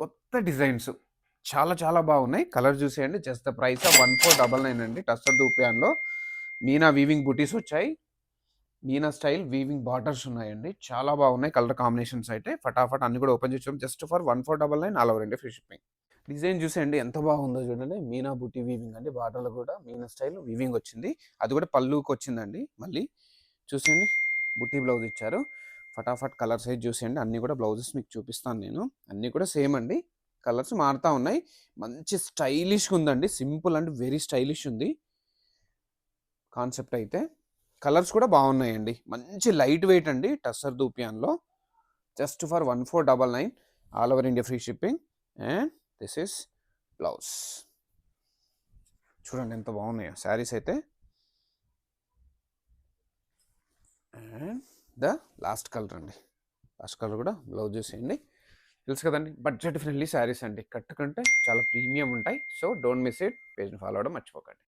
కొత్త డిజైన్స్ చాలా చాలా బాగున్నాయి. కలర్ చూసేయండి. జస్ట్ ద ప్రైస్ ఆఫ్ 1499 అండి. టస్సర్ దూపియాన్‌లో మీనా వీవింగ్ బుటీస్ వచ్చాయి. మీనా స్టైల్ వీవింగ్ బార్డర్స్ ఉన్నాయండి. చాలా బాగున్నాయి కలర్ కాంబినేషన్స్ అయితే. ఫటాఫట్ అన్ని కూడా ఓపెన్ చేసాం. Just for 1499 all over India free shipping. Design చూసేయండి ఎంత బాగుందో చూడండి. మీనా బుటీ వీవింగ్ అండి. బార్డర్లో కూడా మీనా స్టైల్ వీవింగ్ వచ్చింది. అది కూడా పళ్ళుకి వచ్చిందండి. మళ్ళీ చూసేయండి బుటీ బ్లౌజ్ ఇచ్చారు. ఫటాఫట్ కలర్ సైజ్ చూసేయండి. అన్నీ కూడా బ్లౌజెస్ మీకు చూపిస్తాను నేను. అన్నీ కూడా సేమ్ అండి. కలర్స్ మారుతా ఉన్నాయి. మంచి స్టైలిష్గా ఉందండి. సింపుల్ అండ్ వెరీ స్టైలిష్ ఉంది కాన్సెప్ట్ అయితే. కలర్స్ కూడా బాగున్నాయండి. మంచి లైట్ వెయిట్ అండి టస్సర్ దూపియాన్‌లో. Just for 1499 all over India free shipping. And this is blouse. చూడండి ఎంత బాగున్నాయో శారీస్ అయితే. అండ్ ద లాస్ట్ కలర్ అండి. లాస్ట్ కలర్ కూడా బ్లౌజ్ చూసేయండి. తెలుసు కదండి బడ్జెట్ ఫ్రెండ్లీ శారీస్ అండి. కట్టుకుంటే చాలా ప్రీమియం ఉంటాయి. So don't miss it. పేజ్ని ఫాలో అవ్వడం మర్చిపోకండి.